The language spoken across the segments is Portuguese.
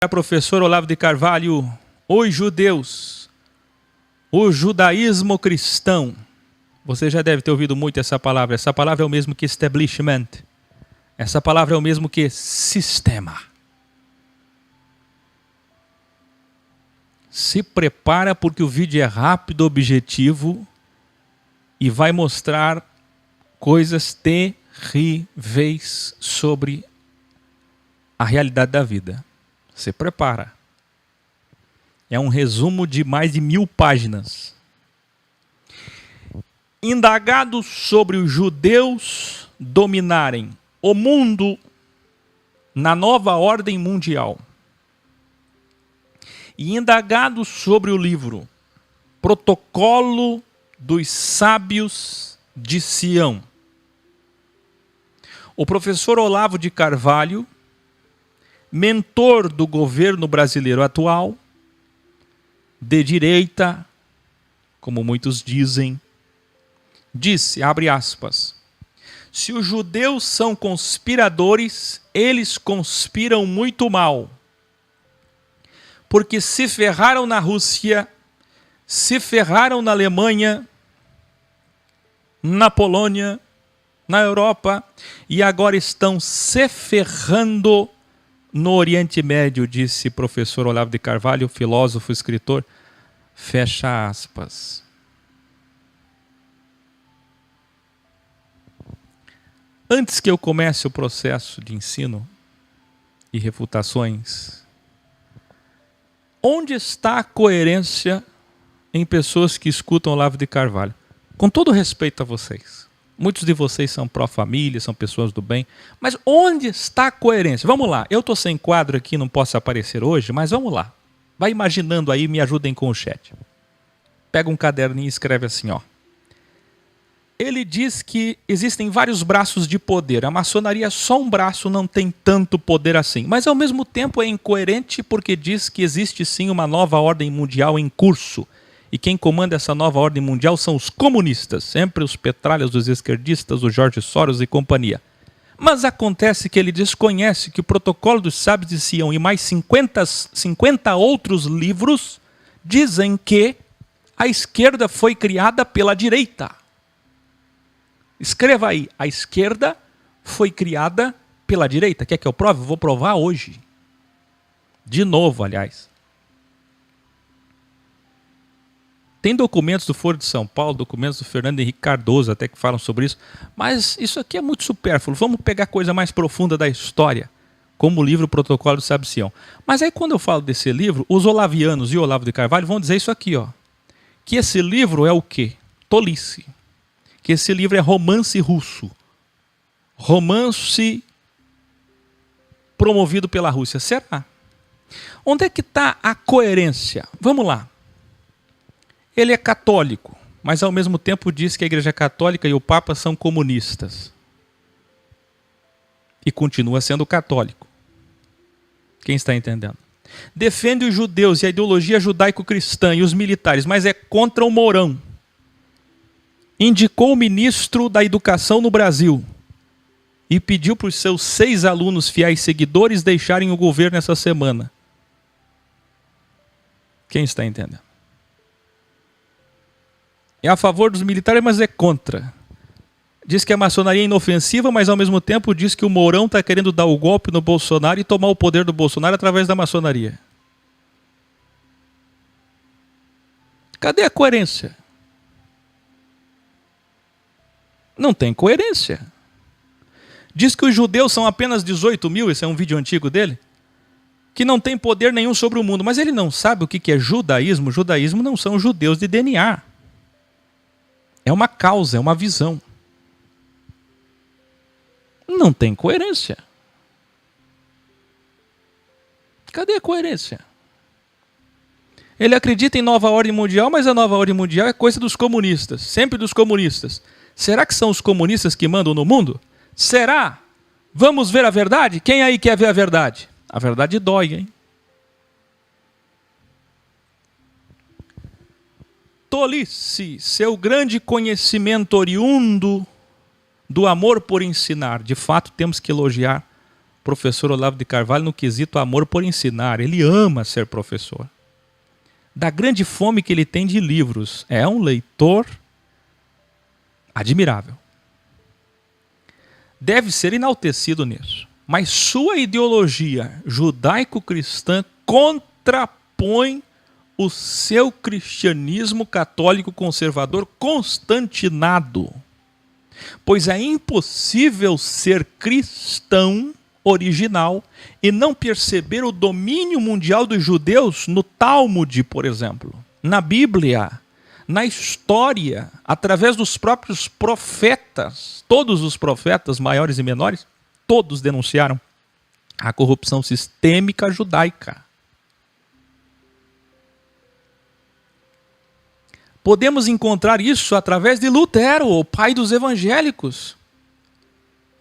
Professor Olavo de Carvalho, os judeus, o judaísmo cristão. Você já deve ter ouvido muito essa palavra. Essa palavra é o mesmo que establishment. Essa palavra é o mesmo que sistema. Se prepara porque o vídeo é rápido, objetivo e vai mostrar coisas terríveis sobre a realidade da vida. Se prepara. É um resumo de mais de 1000 páginas. Indagados sobre os judeus dominarem o mundo na nova ordem mundial. E indagados sobre o livro Protocolo dos Sábios de Sião. O professor Olavo de Carvalho, mentor do governo brasileiro atual, de direita, como muitos dizem, disse, abre aspas, se os judeus são conspiradores, eles conspiram muito mal, porque se ferraram na Rússia, se ferraram na Alemanha, na Polônia, na Europa, e agora estão se ferrando no Oriente Médio, disse professor Olavo de Carvalho, filósofo, escritor, fecha aspas. Antes que eu comece o processo de ensino e refutações, onde está a coerência em pessoas que escutam Olavo de Carvalho? Com todo respeito a vocês. Muitos de vocês são pró-família, são pessoas do bem. Mas onde está a coerência? Vamos lá. Eu estou sem quadro aqui, não posso aparecer hoje, mas vamos lá. Vai imaginando aí, me ajudem com o chat. Pega um caderninho e escreve assim, ó. Ele diz que existem vários braços de poder. A maçonaria, só um braço, não tem tanto poder assim. Mas ao mesmo tempo é incoerente porque diz que existe sim uma nova ordem mundial em curso. E quem comanda essa nova ordem mundial são os comunistas, sempre os petralhas dos esquerdistas, o Jorge Soros e companhia. Mas acontece que ele desconhece que o Protocolo dos Sábios de Sião e mais 50 outros livros dizem que a esquerda foi criada pela direita. Escreva aí, a esquerda foi criada pela direita. Quer que eu prove? Vou provar hoje. De novo, aliás. Tem documentos do Foro de São Paulo, documentos do Fernando Henrique Cardoso até que falam sobre isso, mas isso aqui é muito supérfluo. Vamos pegar a coisa mais profunda da história, como o livro Protocolo do Sábio de Sião. Mas aí quando eu falo desse livro, os olavianos e o Olavo de Carvalho vão dizer isso aqui, ó, que esse livro é o quê? Tolice. Que esse livro é romance russo. Romance promovido pela Rússia. Será? Onde é que está a coerência? Vamos lá. Ele é católico, mas ao mesmo tempo diz que a Igreja Católica e o Papa são comunistas. E continua sendo católico. Quem está entendendo? Defende os judeus e a ideologia judaico-cristã e os militares, mas é contra o Mourão. Indicou o ministro da Educação no Brasil e pediu para os seus 6 alunos fiéis seguidores deixarem o governo essa semana. Quem está entendendo? É a favor dos militares, mas é contra. Diz que a maçonaria é inofensiva, mas ao mesmo tempo diz que o Mourão está querendo dar o golpe no Bolsonaro e tomar o poder do Bolsonaro através da maçonaria. Cadê a coerência? Não tem coerência. Diz que os judeus são apenas 18 mil, esse é um vídeo antigo dele, que não tem poder nenhum sobre o mundo. Mas ele não sabe o que é judaísmo. Judaísmo não são judeus de DNA. É uma causa, é uma visão. Não tem coerência. Cadê a coerência? Ele acredita em nova ordem mundial, mas a nova ordem mundial é coisa dos comunistas, sempre dos comunistas. Será que são os comunistas que mandam no mundo? Será? Vamos ver a verdade? Quem aí quer ver a verdade? A verdade dói, hein? Tolice, seu grande conhecimento oriundo do amor por ensinar. De fato, temos que elogiar professor Olavo de Carvalho no quesito amor por ensinar. Ele ama ser professor. Da grande fome que ele tem de livros. É um leitor admirável. Deve ser enaltecido nisso. Mas sua ideologia judaico-cristã contrapõe o seu cristianismo católico conservador constantinado. Pois é impossível ser cristão original e não perceber o domínio mundial dos judeus no Talmud, por exemplo, na Bíblia, na história, através dos próprios profetas. Todos os profetas, maiores e menores, todos denunciaram a corrupção sistêmica judaica. Podemos encontrar isso através de Lutero, o pai dos evangélicos,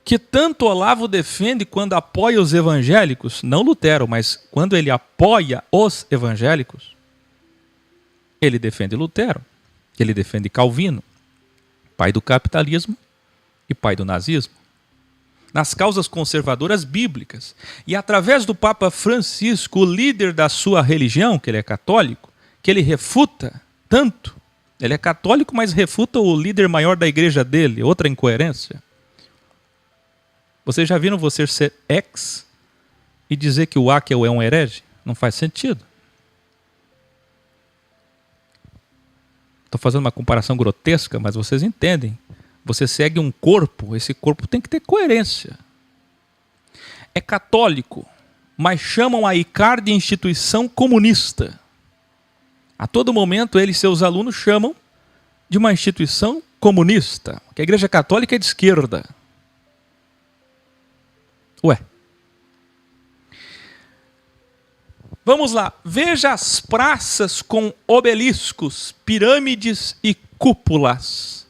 que tanto Olavo defende quando apoia os evangélicos, não Lutero, mas quando ele apoia os evangélicos, ele defende Lutero, ele defende Calvino, pai do capitalismo e pai do nazismo, nas causas conservadoras bíblicas. E através do Papa Francisco, o líder da sua religião, que ele é católico, que ele refuta tanto. Ele é católico, mas refuta o líder maior da igreja dele. Outra incoerência. Vocês já viram você ser ex e dizer que o Akel é um herege? Não faz sentido. Estou fazendo uma comparação grotesca, mas vocês entendem. Você segue um corpo, esse corpo tem que ter coerência. É católico, mas chamam a ICAR de instituição comunista. A todo momento, ele e seus alunos chamam de uma instituição comunista, que a Igreja Católica é de esquerda. Ué. Vamos lá. Veja as praças com obeliscos, pirâmides e cúpulas.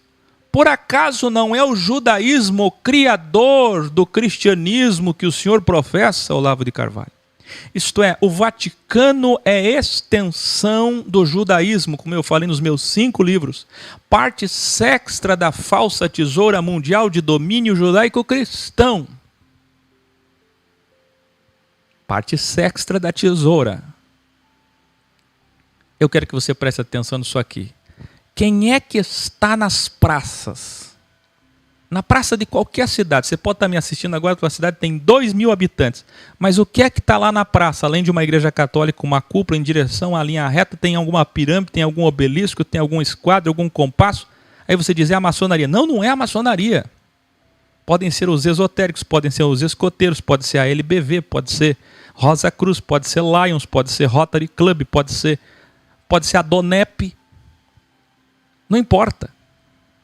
Por acaso não é o judaísmo o criador do cristianismo que o senhor professa, Olavo de Carvalho? Isto é, o Vaticano é extensão do judaísmo, como eu falei nos meus 5 livros. Parte sexta da falsa tesoura mundial de domínio judaico-cristão. Parte sexta da tesoura. Eu quero que você preste atenção nisso aqui. Quem é que está nas praças? Na praça de qualquer cidade. Você pode estar me assistindo agora, a tua cidade tem 2.000 habitantes. Mas o que é que está lá na praça? Além de uma igreja católica, uma cúpula em direção à linha reta, tem alguma pirâmide, tem algum obelisco, tem algum esquadro, algum compasso? Aí você diz, é a maçonaria. Não, não é a maçonaria. Podem ser os esotéricos, podem ser os escoteiros, pode ser a LBV, pode ser Rosa Cruz, pode ser Lions, pode ser Rotary Club, pode ser a Donep. Não importa.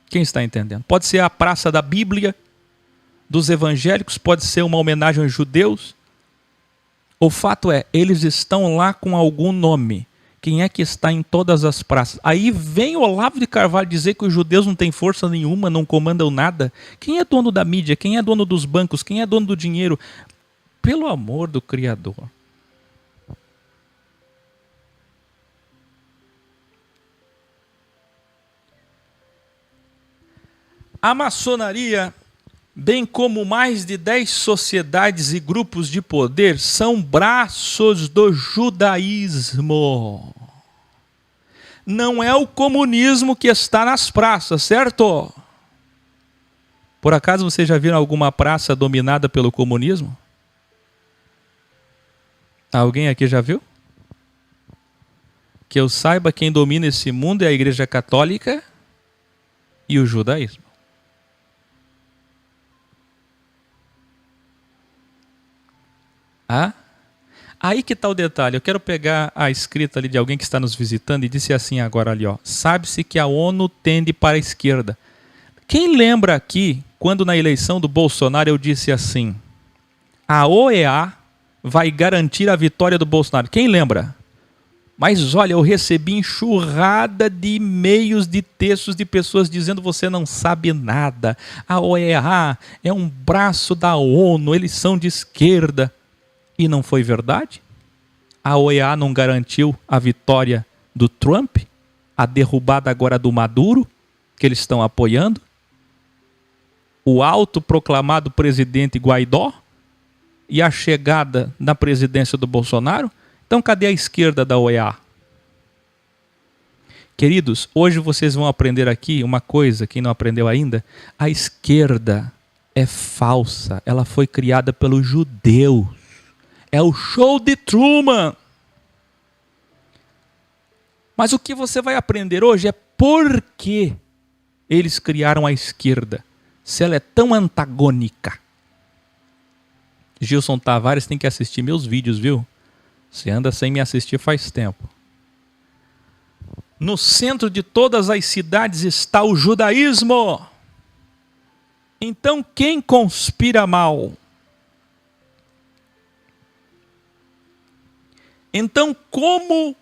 Quem está entendendo? Pode ser a Praça da Bíblia, dos evangélicos, pode ser uma homenagem aos judeus. O fato é, eles estão lá com algum nome. Quem é que está em todas as praças? Aí vem o Olavo de Carvalho dizer que os judeus não têm força nenhuma, não comandam nada. Quem é dono da mídia? Quem é dono dos bancos? Quem é dono do dinheiro? Pelo amor do Criador. A maçonaria, bem como mais de 10 sociedades e grupos de poder, são braços do judaísmo. Não é o comunismo que está nas praças, certo? Por acaso vocês já viram alguma praça dominada pelo comunismo? Alguém aqui já viu? Que eu saiba, quem domina esse mundo é a Igreja Católica e o judaísmo. Ah? Aí que está o detalhe. Eu quero pegar a escrita ali de alguém que está nos visitando e disse assim agora ali, ó. Sabe-se que a ONU tende para a esquerda. Quem lembra aqui, quando na eleição do Bolsonaro eu disse assim, a OEA vai garantir a vitória do Bolsonaro. Quem lembra? Mas olha, eu recebi enxurrada de e-mails, de textos de pessoas dizendo você não sabe nada. A OEA é um braço da ONU, eles são de esquerda. E não foi verdade? A OEA não garantiu a vitória do Trump? A derrubada agora do Maduro, que eles estão apoiando? O autoproclamado presidente Guaidó? e a chegada na presidência do Bolsonaro? Então cadê a esquerda da OEA? Queridos, hoje vocês vão aprender aqui uma coisa, quem não aprendeu ainda, a esquerda é falsa, ela foi criada pelos judeus. É o show de Truman. Mas o que você vai aprender hoje é por que eles criaram a esquerda, se ela é tão antagônica. Gilson Tavares tem que assistir meus vídeos, viu? Você anda sem me assistir faz tempo. No centro de todas as cidades está o judaísmo. Então quem conspira mal? Então como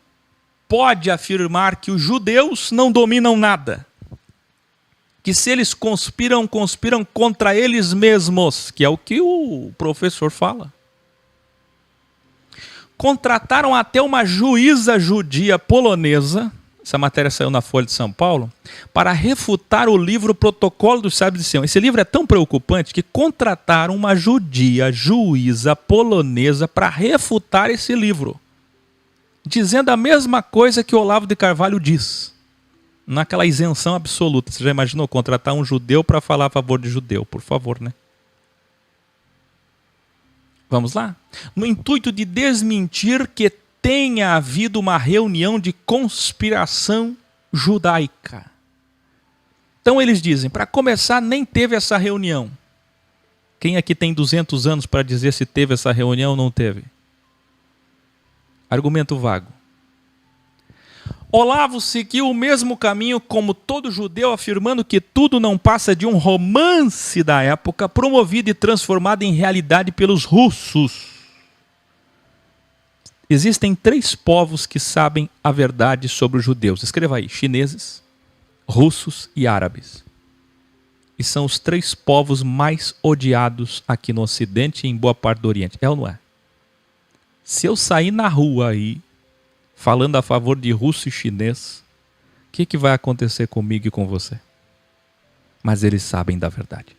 pode afirmar que os judeus não dominam nada? Que se eles conspiram, conspiram contra eles mesmos, que é o que o professor fala. Contrataram até uma juíza judia polonesa, essa matéria saiu na Folha de São Paulo, para refutar o livro Protocolo dos Sábios de Sião. Esse livro é tão preocupante que contrataram uma juíza polonesa para refutar esse livro, dizendo a mesma coisa que Olavo de Carvalho diz, naquela isenção absoluta. Você já imaginou contratar um judeu para falar a favor de judeu? Por favor, né? Vamos lá? No intuito de desmentir que tenha havido uma reunião de conspiração judaica. Então eles dizem, para começar, nem teve essa reunião. Quem aqui tem 200 anos para dizer se teve essa reunião ou não teve? Argumento vago. Olavo seguiu o mesmo caminho como todo judeu, afirmando que tudo não passa de um romance da época, promovido e transformado em realidade pelos russos. Existem 3 povos que sabem a verdade sobre os judeus. Escreva aí, chineses, russos e árabes. E são os 3 povos mais odiados aqui no Ocidente e em boa parte do Oriente. É ou não é? Se eu sair na rua aí, falando a favor de russo e chinês, o que vai acontecer comigo e com você? Mas eles sabem da verdade.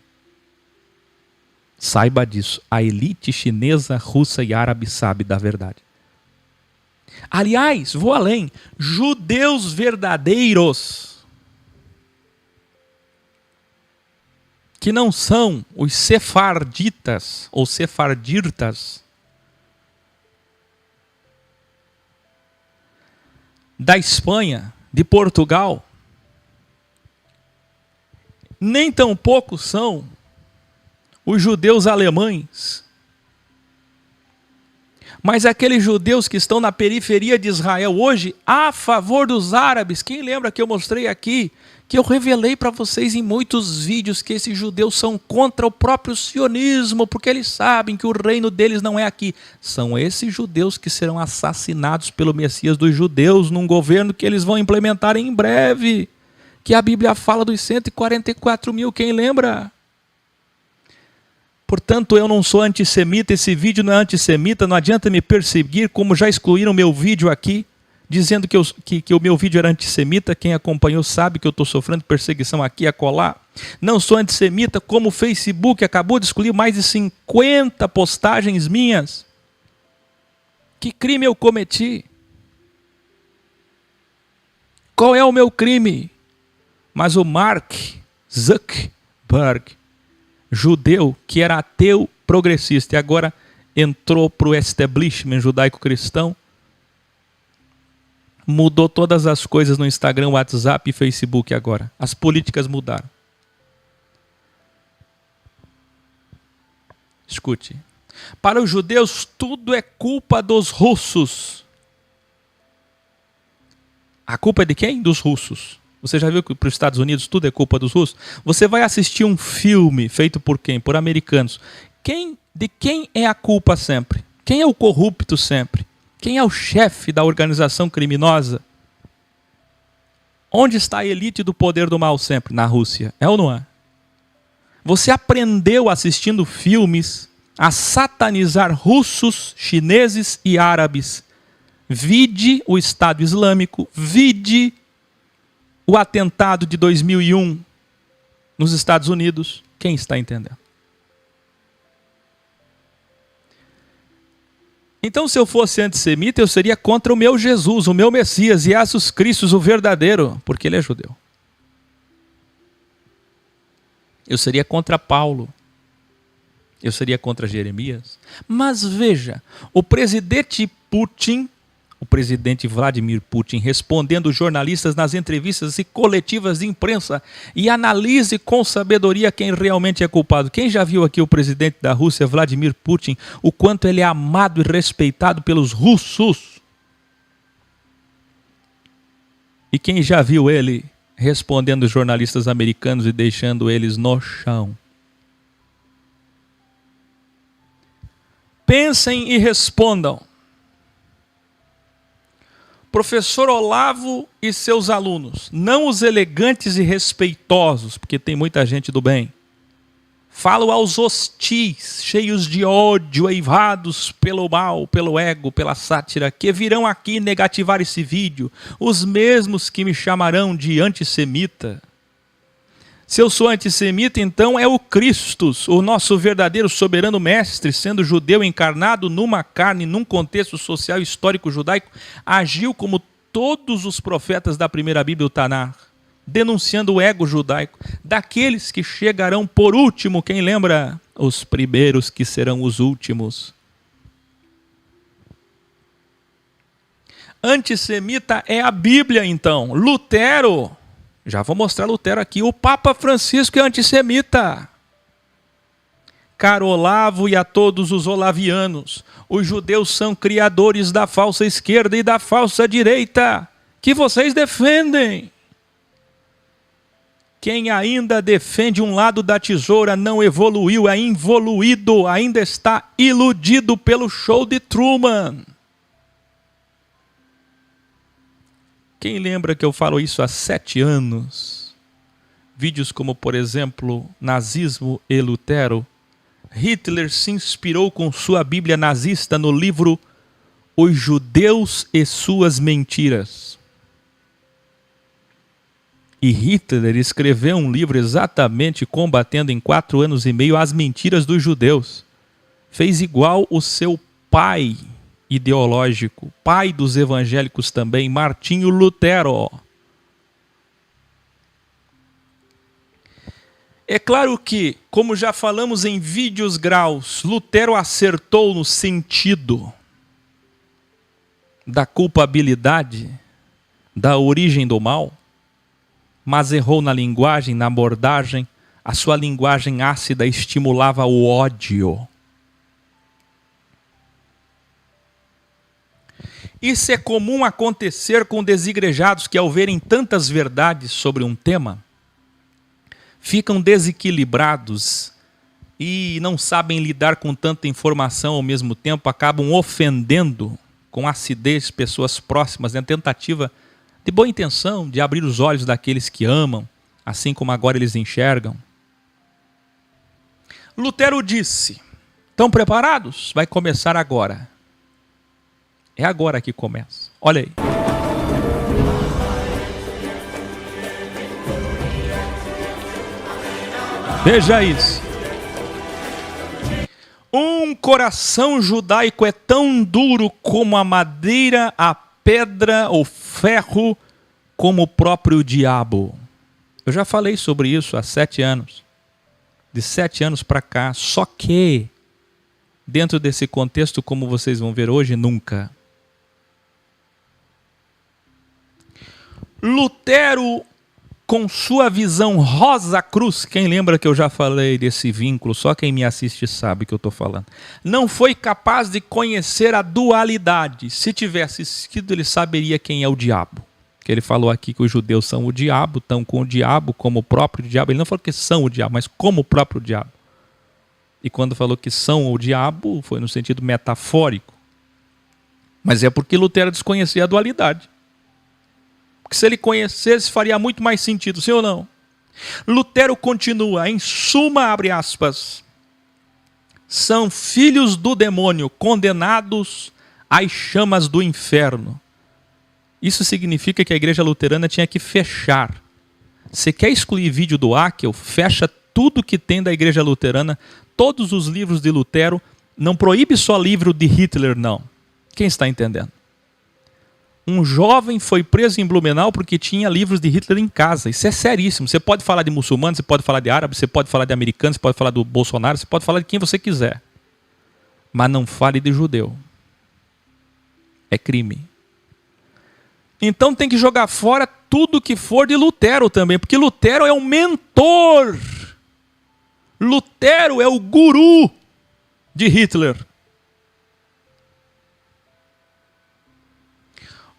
Saiba disso. A elite chinesa, russa e árabe sabe da verdade. Aliás, vou além. Judeus verdadeiros, que não são os sefarditas ou sefardirtas da Espanha, de Portugal, nem tampouco são os judeus alemães, mas aqueles judeus que estão na periferia de Israel hoje, a favor dos árabes. Quem lembra que eu mostrei aqui, que eu revelei para vocês em muitos vídeos que esses judeus são contra o próprio sionismo, porque eles sabem que o reino deles não é aqui. São esses judeus que serão assassinados pelo Messias dos judeus num governo que eles vão implementar em breve, que a Bíblia fala dos 144 mil, quem lembra? Portanto, eu não sou antissemita, esse vídeo não é antissemita, não adianta me perseguir, como já excluíram meu vídeo aqui, dizendo que o meu vídeo era antissemita. Quem acompanhou sabe que eu estou sofrendo perseguição aqui e acolá. Não sou antissemita, como o Facebook acabou de excluir mais de 50 postagens minhas. Que crime eu cometi? Qual é o meu crime? Mas o Mark Zuckerberg, judeu, que era ateu progressista e agora entrou para o establishment judaico-cristão, mudou todas as coisas no Instagram, WhatsApp e Facebook agora. As políticas mudaram. Escute. Para os judeus, tudo é culpa dos russos. A culpa é de quem? Dos russos. Você já viu que para os Estados Unidos tudo é culpa dos russos? Você vai assistir um filme feito por quem? Por americanos. De quem é a culpa sempre? Quem é o corrupto sempre? Quem é o chefe da organização criminosa? Onde está a elite do poder do mal sempre? Na Rússia. É ou não é? Você aprendeu assistindo filmes a satanizar russos, chineses e árabes. Vide o Estado Islâmico, vide o atentado de 2001 nos Estados Unidos. Quem está entendendo? Então, se eu fosse antissemita, eu seria contra o meu Jesus, o meu Messias, Jesus Cristo, o verdadeiro, porque ele é judeu. Eu seria contra Paulo. Eu seria contra Jeremias. Mas veja, o presidente Vladimir Putin, respondendo jornalistas nas entrevistas e coletivas de imprensa, e analise com sabedoria quem realmente é culpado. Quem já viu aqui o presidente da Rússia, Vladimir Putin, o quanto ele é amado e respeitado pelos russos? E quem já viu ele respondendo jornalistas americanos e deixando eles no chão? Pensem e respondam. Professor Olavo e seus alunos, não os elegantes e respeitosos, porque tem muita gente do bem. Falo aos hostis, cheios de ódio, eivados pelo mal, pelo ego, pela sátira, que virão aqui negativar esse vídeo, os mesmos que me chamarão de antissemita. Se eu sou antissemita, então é o Cristo, o nosso verdadeiro soberano mestre, sendo judeu encarnado numa carne, num contexto social histórico judaico, agiu como todos os profetas da primeira Bíblia, o Tanar, denunciando o ego judaico, daqueles que chegarão por último, quem lembra? Os primeiros que serão os últimos. Antissemita é a Bíblia, então. Lutero, já vou mostrar Lutero aqui. O Papa Francisco é antissemita. Caro Olavo e a todos os olavianos, os judeus são criadores da falsa esquerda e da falsa direita, que vocês defendem. Quem ainda defende um lado da tesoura não evoluiu, é involuído, ainda está iludido pelo show de Truman. Quem lembra que eu falo isso há 7 anos? Vídeos como, por exemplo, Nazismo e Lutero. Hitler se inspirou com sua Bíblia nazista no livro Os Judeus e Suas Mentiras. E Hitler escreveu um livro exatamente combatendo em 4 anos e meio as mentiras dos judeus. Fez igual o seu pai ideológico, pai dos evangélicos também, Martinho Lutero. É claro que, como já falamos em vídeos graus, Lutero acertou no sentido da culpabilidade, da origem do mal, mas errou na linguagem, na abordagem. A sua linguagem ácida estimulava o ódio. Isso é comum acontecer com desigrejados que, ao verem tantas verdades sobre um tema, ficam desequilibrados e não sabem lidar com tanta informação ao mesmo tempo, acabam ofendendo com acidez pessoas próximas, na tentativa de boa intenção, de abrir os olhos daqueles que amam, assim como agora eles enxergam. Lutero disse: estão preparados? Vai começar agora. É agora que começa. Olha aí. Veja isso. Um coração judaico é tão duro como a madeira, a pedra, o ferro, como o próprio diabo. Eu já falei sobre isso há 7 anos. De 7 anos para cá. Só que, dentro desse contexto, como vocês vão ver hoje, nunca. Lutero, com sua visão rosa cruz, quem lembra que eu já falei desse vínculo, só quem me assiste sabe o que eu estou falando, não foi capaz de conhecer a dualidade. Se tivesse sido, ele saberia quem é o diabo. Que ele falou aqui que os judeus são o diabo, estão com o diabo como o próprio diabo. Ele não falou que são o diabo, mas como o próprio diabo. E quando falou que são o diabo, foi no sentido metafórico. Mas é porque Lutero desconhecia a dualidade. Porque se ele conhecesse, faria muito mais sentido, sim ou não? Lutero continua, em suma, abre aspas, são filhos do demônio, condenados às chamas do inferno. Isso significa que a igreja luterana tinha que fechar. Você quer excluir vídeo do Akel? Fecha tudo que tem da igreja luterana, todos os livros de Lutero. Não proíbe só livro de Hitler, não. Quem está entendendo? Um jovem foi preso em Blumenau porque tinha livros de Hitler em casa. Isso é seríssimo. Você pode falar de muçulmanos, você pode falar de árabes, você pode falar de americanos, você pode falar do Bolsonaro, você pode falar de quem você quiser. Mas não fale de judeu. É crime. Então tem que jogar fora tudo que for de Lutero também, porque Lutero é o mentor. Lutero é o guru de Hitler.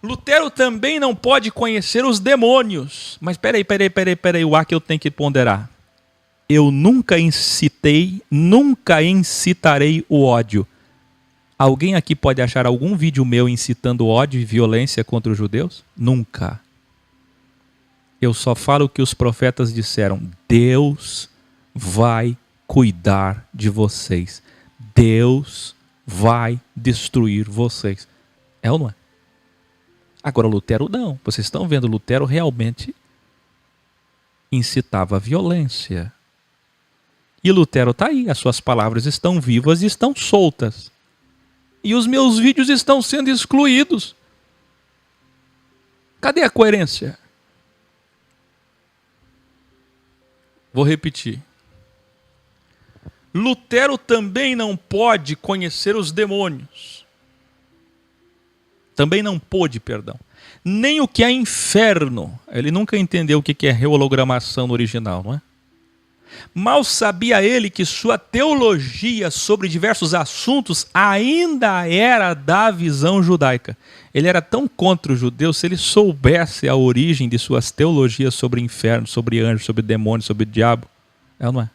Lutero também não pode conhecer os demônios. Mas peraí, o A que eu tenho que ponderar. Eu nunca incitarei o ódio. Alguém aqui pode achar algum vídeo meu incitando ódio e violência contra os judeus? Nunca. Eu só falo o que os profetas disseram. Deus vai cuidar de vocês. Deus vai destruir vocês. É ou não é? Agora Lutero não. Vocês estão vendo, Lutero realmente incitava a violência. E Lutero está aí. As suas palavras estão vivas e estão soltas. E os meus vídeos estão sendo excluídos. Cadê a coerência? Vou repetir. Lutero também não pode conhecer os demônios. Também não pôde, perdão. Nem o que é inferno. Ele nunca entendeu o que é rehologramação no original, não é? Mal sabia ele que sua teologia sobre diversos assuntos ainda era da visão judaica. Ele era tão contra os judeus, se ele soubesse a origem de suas teologias sobre inferno, sobre anjos, sobre demônios, sobre diabo. É ou não é?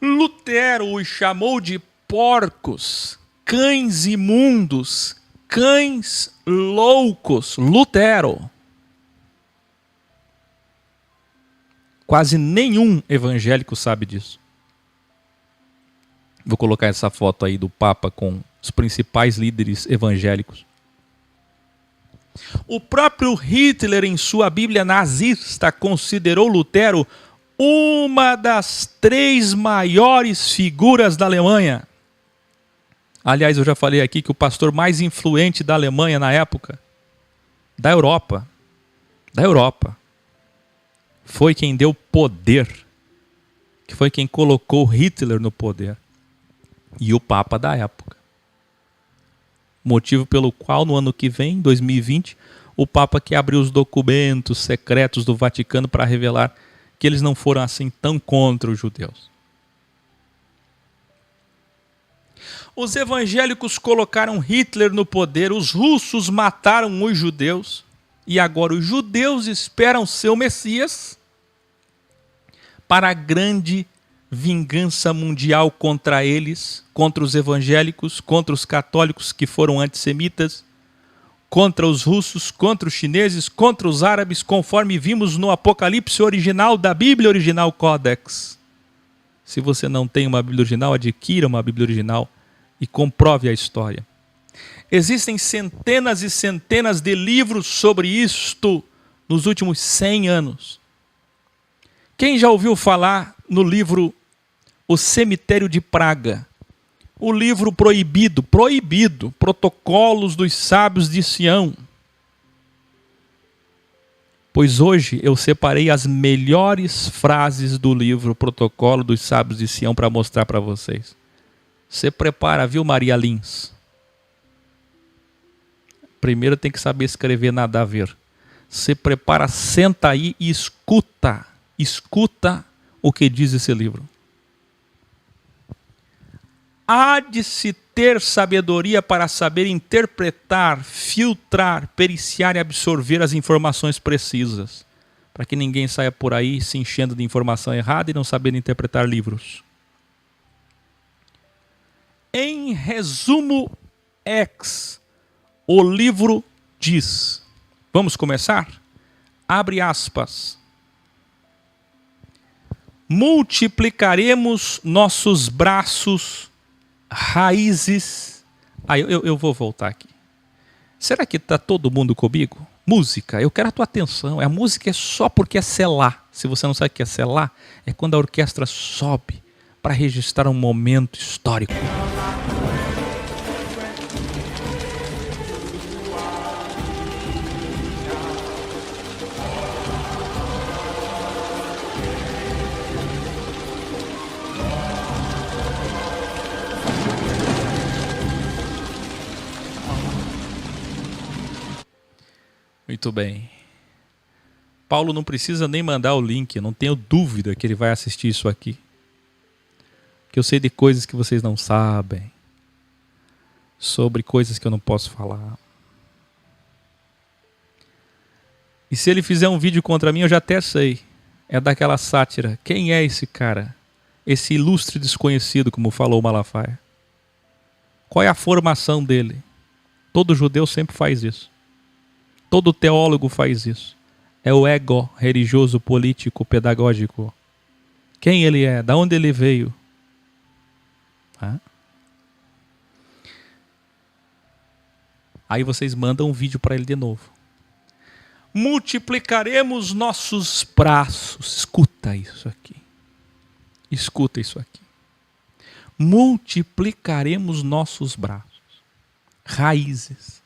Lutero os chamou de porcos, cães imundos, cães loucos. Lutero. Quase nenhum evangélico sabe disso. Vou colocar essa foto aí do Papa com os principais líderes evangélicos. O próprio Hitler, em sua Bíblia nazista, considerou Lutero uma das 3 maiores figuras da Alemanha. Aliás, eu já falei aqui que o pastor mais influente da Alemanha na época, da Europa, foi quem deu poder, que foi quem colocou Hitler no poder, e o Papa da época. Motivo pelo qual no ano que vem, 2020, o Papa quer abrir os documentos secretos do Vaticano para revelar que eles não foram assim tão contra os judeus. Os evangélicos colocaram Hitler no poder, os russos mataram os judeus, e agora os judeus esperam seu Messias para a grande vingança mundial contra eles, contra os evangélicos, contra os católicos que foram antissemitas, contra os russos, contra os chineses, contra os árabes, conforme vimos no Apocalipse original da Bíblia Original Codex. Se você não tem uma Bíblia original, adquira uma Bíblia original e comprove a história. Existem centenas e centenas de livros sobre isto nos últimos 100 anos. Quem já ouviu falar no livro O Cemitério de Praga? O livro proibido, Protocolos dos Sábios de Sião. Pois hoje eu separei as melhores frases do livro Protocolo dos Sábios de Sião para mostrar para vocês. Você prepara, viu, Maria Lins? Primeiro tem que saber escrever nada a ver. Você prepara, senta aí e escuta. Escuta o que diz esse livro. Há de se ter sabedoria para saber interpretar, filtrar, periciar e absorver as informações precisas, para que ninguém saia por aí se enchendo de informação errada e não sabendo interpretar livros. Em resumo, o livro diz. Vamos começar? Abre aspas. Multiplicaremos nossos braços, raízes. Eu vou voltar aqui. Será que está todo mundo comigo? Música, eu quero a tua atenção. A música é só porque é selar. Se você não sabe o que é selar, é quando a orquestra sobe para registrar um momento histórico. Muito bem. Paulo não precisa nem mandar o link, não tenho dúvida que ele vai assistir isso aqui. Que eu sei de coisas que vocês não sabem, sobre coisas que eu não posso falar. E se ele fizer um vídeo contra mim, eu já até sei. É daquela sátira. Quem é esse cara? Esse ilustre desconhecido, como falou Malafaia. Qual é a formação dele? Todo judeu sempre faz isso. Todo teólogo faz isso. É o ego religioso, político, pedagógico. Quem ele é? Da onde ele veio? Aí vocês mandam um vídeo para ele de novo. Multiplicaremos nossos braços. Escuta isso aqui. Escuta isso aqui. Multiplicaremos nossos braços. Raízes.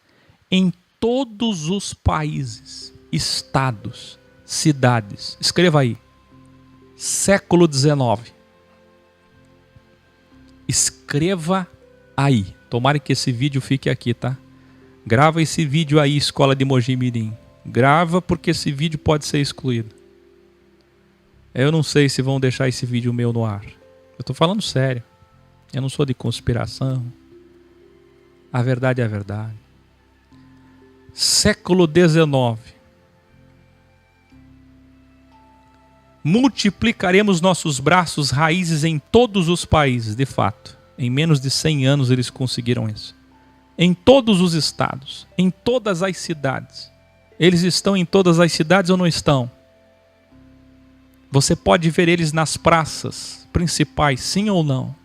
Em todos os países, estados, cidades. Escreva aí. Século XIX. Escreva aí. Tomara que esse vídeo fique aqui, tá? Grava esse vídeo aí, Escola de Mogi Mirim. Grava porque esse vídeo pode ser excluído. Eu não sei se vão deixar esse vídeo meu no ar. Eu tô falando sério. Eu não sou de conspiração. A verdade é a verdade. Século XIX. Multiplicaremos nossos braços, raízes em todos os países, de fato. Em menos de 100 anos eles conseguiram isso. Em todos os estados, em todas as cidades. Eles estão em todas as cidades ou não estão? Você pode ver eles nas praças principais, sim ou não?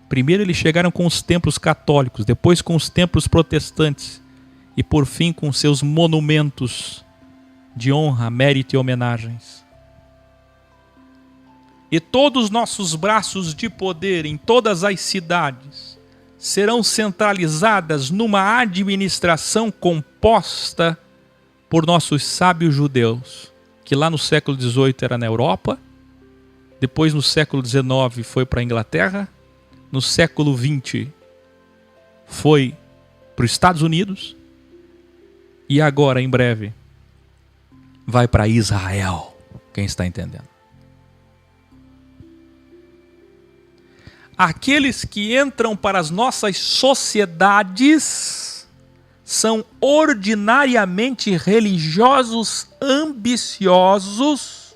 Primeiro eles chegaram com os templos católicos, depois com os templos protestantes e por fim com seus monumentos de honra, mérito e homenagens. E todos os nossos braços de poder em todas as cidades serão centralizadas numa administração composta por nossos sábios judeus, que lá no século XVIII era na Europa, depois no século XIX foi para a Inglaterra, no século XX foi para os Estados Unidos e agora, em breve, vai para Israel. Quem está entendendo? Aqueles que entram para as nossas sociedades são ordinariamente religiosos ambiciosos.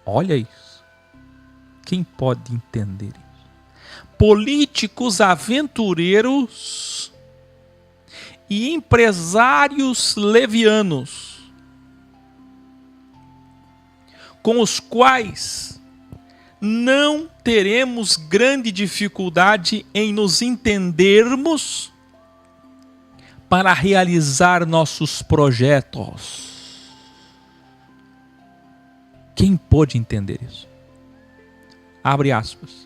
Olha isso. Quem pode entender isso? Políticos aventureiros e empresários levianos, com os quais não teremos grande dificuldade em nos entendermos para realizar nossos projetos. Quem pode entender isso? Abre aspas.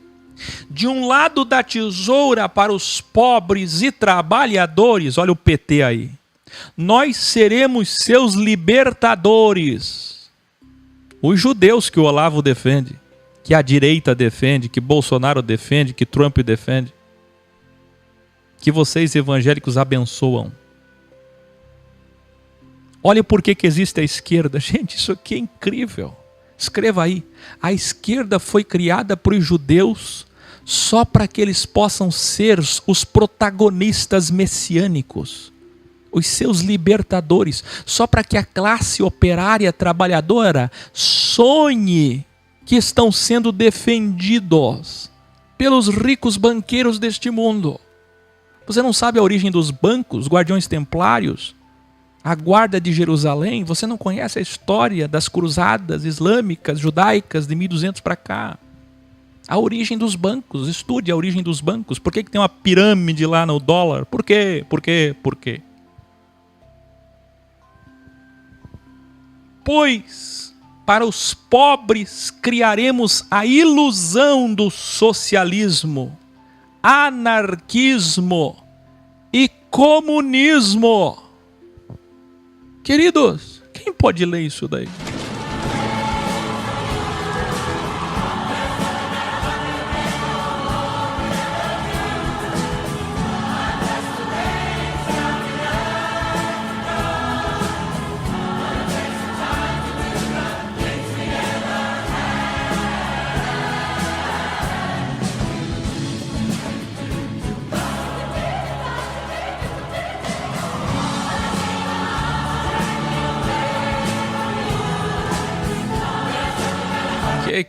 De um lado da tesoura para os pobres e trabalhadores, olha o PT aí, nós seremos seus libertadores. Os judeus que o Olavo defende, que a direita defende, que Bolsonaro defende, que Trump defende, que vocês evangélicos abençoam. Olha por que existe a esquerda. Gente, isso aqui é incrível. Escreva aí. A esquerda foi criada por judeus só para que eles possam ser os protagonistas messiânicos, os seus libertadores, só para que a classe operária trabalhadora sonhe que estão sendo defendidos pelos ricos banqueiros deste mundo. Você não sabe a origem dos bancos, guardiões templários, a guarda de Jerusalém? Você não conhece a história das cruzadas islâmicas, judaicas de 1200 para cá? A origem dos bancos, estude a origem dos bancos. Por que tem uma pirâmide lá no dólar? Por quê? Por quê? Por quê? Pois, Para os pobres criaremos a ilusão do socialismo, anarquismo e comunismo. Queridos, quem pode ler isso daí?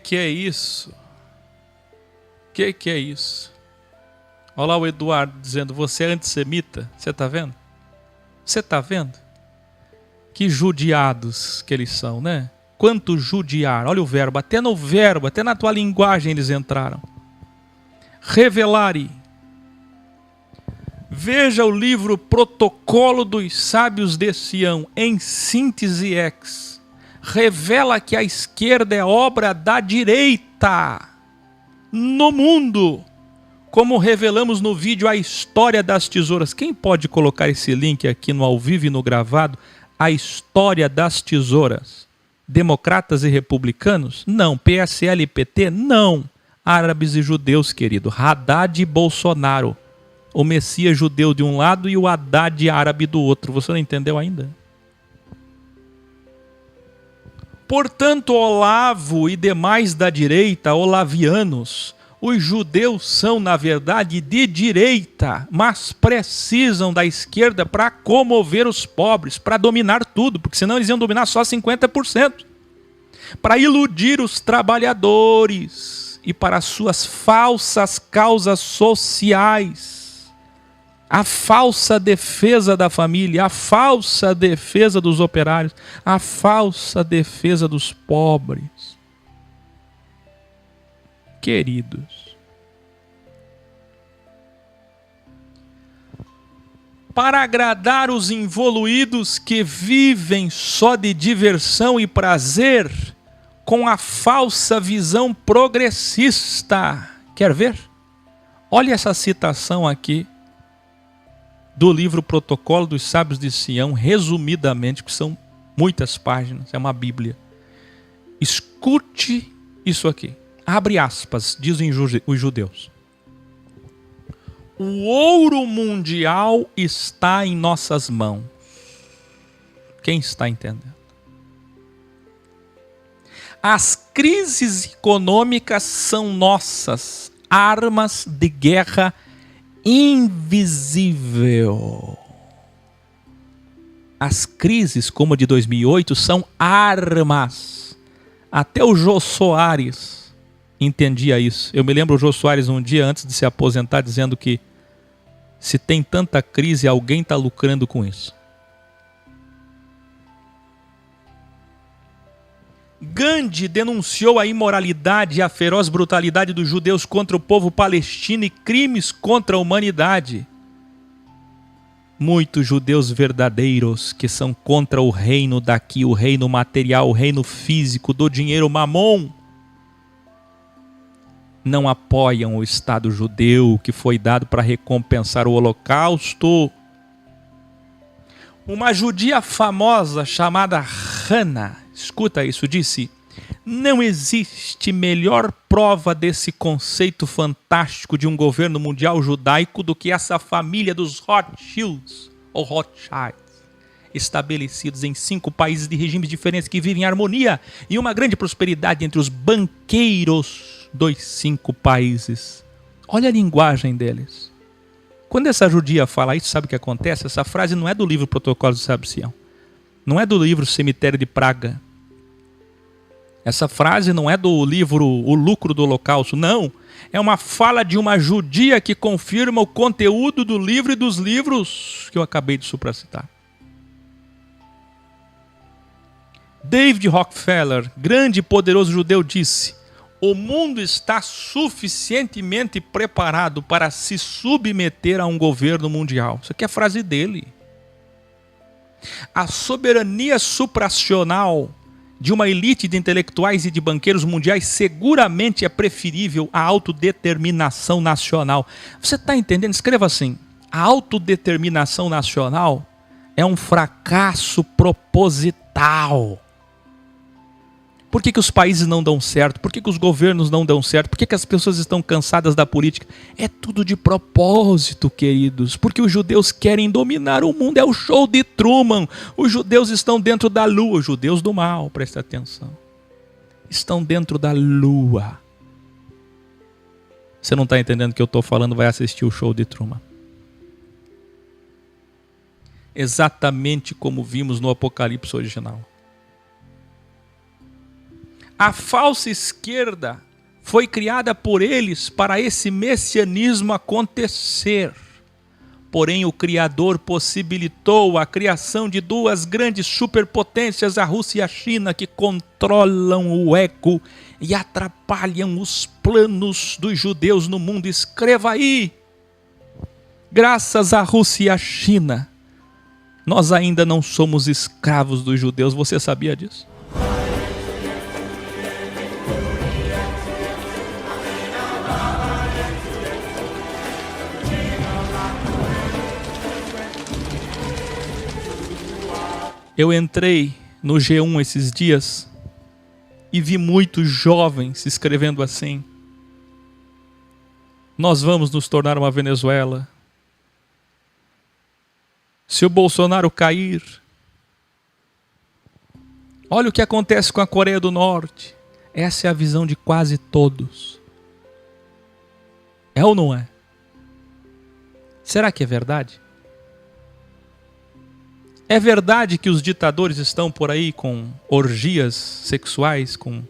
Que é isso? Que é isso? Olha lá o Eduardo dizendo, você é antissemita. Você está vendo? Você está vendo? Que judiados que eles são, né? Quanto judiar. Olha o verbo, até na tua linguagem eles entraram. Revelare. Veja o livro Protocolo dos Sábios de Sião, em síntese ex. Revela que a esquerda é obra da direita no mundo, como revelamos no vídeo A História das Tesouras. Quem pode colocar esse link aqui no ao vivo e no gravado? A História das Tesouras. Democratas e republicanos? Não. PSL e PT? Não. Árabes e judeus, querido. Haddad e Bolsonaro. O Messias judeu de um lado e o Haddad árabe do outro. Você não entendeu ainda? Portanto, Olavo e demais da direita, olavianos, os judeus são, na verdade, de direita, mas precisam da esquerda para comover os pobres, para dominar tudo, porque senão eles iam dominar só 50%. Para iludir os trabalhadores e para suas falsas causas sociais. A falsa defesa da família, a falsa defesa dos operários, a falsa defesa dos pobres. Queridos, para agradar os involuídos que vivem só de diversão e prazer, com a falsa visão progressista. Quer ver? Olha essa citação aqui do livro Protocolo dos Sábios de Sião, resumidamente, que são muitas páginas, é uma Bíblia. Escute isso aqui. Abre aspas, dizem os judeus. O ouro mundial está em nossas mãos. Quem está entendendo? As crises econômicas são nossas armas de guerra invisível. As crises, como a de 2008, são armas. Até o Jô Soares entendia isso. Eu me lembro o Jô Soares um dia antes de se aposentar dizendo que se tem tanta crise, alguém está lucrando com isso. Gandhi denunciou a imoralidade e a feroz brutalidade dos judeus contra o povo palestino e crimes contra a humanidade. Muitos judeus verdadeiros que são contra o reino daqui, o reino material, o reino físico, do dinheiro mamon, não apoiam o Estado judeu que foi dado para recompensar o Holocausto. Uma judia famosa chamada Hannah, escuta isso, disse: não existe melhor prova desse conceito fantástico de um governo mundial judaico do que essa família dos Rothschilds, ou Rothschilds, estabelecidos em 5 países de regimes diferentes que vivem em harmonia e uma grande prosperidade entre os banqueiros dos 5 países. Olha a linguagem deles. Quando essa judia fala isso, sabe o que acontece? Essa frase não é do livro Protocolo de Sábios de Sião. Não é do livro Cemitério de Praga. Essa frase não é do livro O Lucro do Holocausto. Não. É uma fala de uma judia que confirma o conteúdo do livro e dos livros que eu acabei de supracitar. David Rockefeller, grande e poderoso judeu, disse: o mundo está suficientemente preparado para se submeter a um governo mundial. Isso aqui é a frase dele. A soberania supranacional de uma elite de intelectuais e de banqueiros mundiais seguramente é preferível à autodeterminação nacional. Você está entendendo? Escreva assim: a autodeterminação nacional é um fracasso proposital. Por que os países não dão certo? Por que os governos não dão certo? Por que as pessoas estão cansadas da política? É tudo de propósito, queridos. Porque os judeus querem dominar o mundo. É o show de Truman. Os judeus estão dentro da lua. Os judeus do mal, presta atenção. Estão dentro da lua. Você não está entendendo o que eu estou falando? Vai assistir o show de Truman. Exatamente como vimos no Apocalipse original. A falsa esquerda foi criada por eles para esse messianismo acontecer. Porém, o Criador possibilitou a criação de duas grandes superpotências, a Rússia e a China, que controlam o ego e atrapalham os planos dos judeus no mundo. Escreva aí: graças à Rússia e à China, nós ainda não somos escravos dos judeus. Você sabia disso? Eu entrei no G1 esses dias e vi muitos jovens escrevendo assim: nós vamos nos tornar uma Venezuela. Se o Bolsonaro cair, olha o que acontece com a Coreia do Norte. Essa é a visão de quase todos. É ou não é? Será que é verdade? É verdade que os ditadores estão por aí com orgias sexuais, com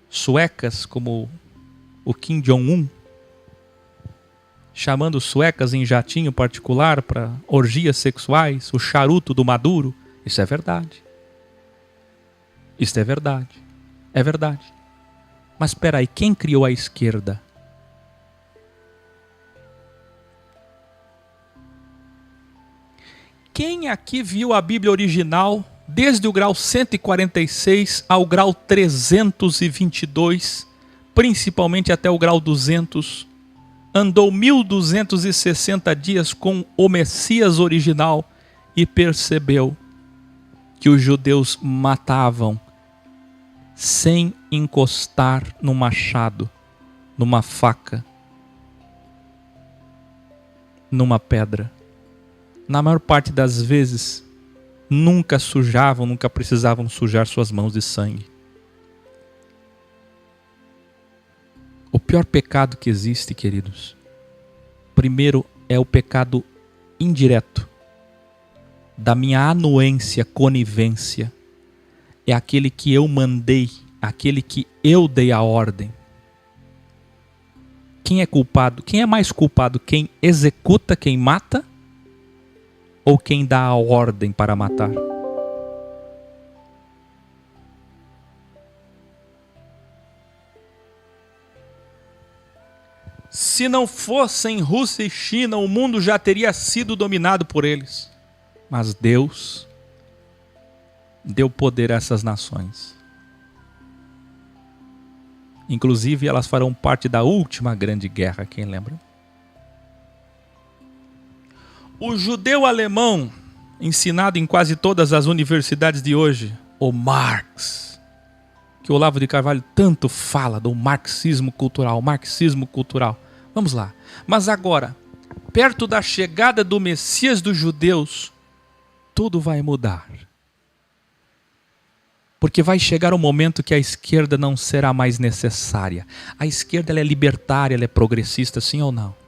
suecas como o Kim Jong-un, chamando suecas em jatinho particular para orgias sexuais, o charuto do Maduro? Isso é verdade. Isso é verdade. É verdade. Mas espera aí, quem criou a esquerda? Quem aqui viu a Bíblia original desde o grau 146 ao grau 322, principalmente até o grau 200, andou 1260 dias com o Messias original e percebeu que os judeus matavam sem encostar no machado, numa faca, numa pedra? Na maior parte das vezes, nunca sujavam, nunca precisavam sujar suas mãos de sangue. O pior pecado que existe, queridos, primeiro é o pecado indireto, da minha anuência, conivência. É aquele que eu mandei, aquele que eu dei a ordem. Quem é culpado? Quem é mais culpado? Quem executa, quem mata? Ou quem dá a ordem para matar? Se não fossem Rússia e China, o mundo já teria sido dominado por eles. Mas Deus deu poder a essas nações. Inclusive, elas farão parte da última grande guerra, quem lembra? O judeu alemão, ensinado em quase todas as universidades de hoje, o Marx, que o Olavo de Carvalho tanto fala do marxismo cultural, marxismo cultural. Vamos lá. Mas agora, perto da chegada do Messias dos judeus, tudo vai mudar. Porque vai chegar um momento que a esquerda não será mais necessária. A esquerda ela é libertária, ela é progressista, sim ou não?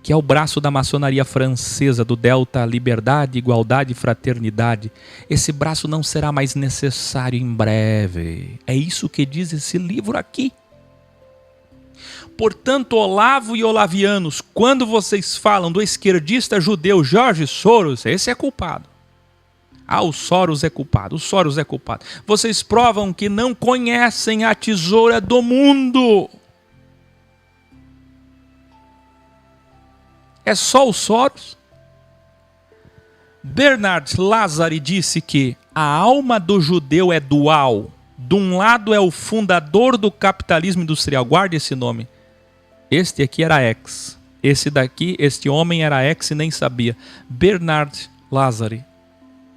Que é o braço da maçonaria francesa, do Delta, liberdade, igualdade e fraternidade. Esse braço não será mais necessário em breve. É isso que diz esse livro aqui. Portanto, Olavo e olavianos, quando vocês falam do esquerdista judeu George Soros, esse é culpado. Ah, o Soros é culpado, o Soros é culpado. Vocês provam que não conhecem a tesoura do mundo. É só o Soros? Bernard Lazare disse que A alma do judeu é dual. De um lado é o fundador do capitalismo industrial. Guarde esse nome. Este aqui era ex. Este homem era ex e nem sabia. Bernard Lazare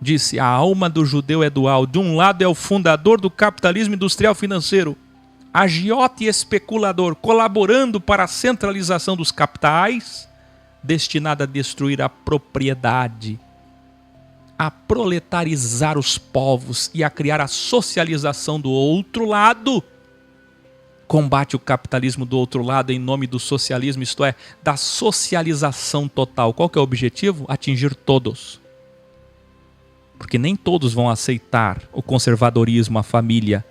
disse: a alma do judeu é dual. De um lado é o fundador do capitalismo industrial financeiro, agiota e especulador, colaborando para a centralização dos capitais, destinada a destruir a propriedade, a proletarizar os povos e a criar a socialização do outro lado. Combate o capitalismo do outro lado em nome do socialismo, isto é, da socialização total. Qual que é o objetivo? Atingir todos. Porque nem todos vão aceitar o conservadorismo, a família.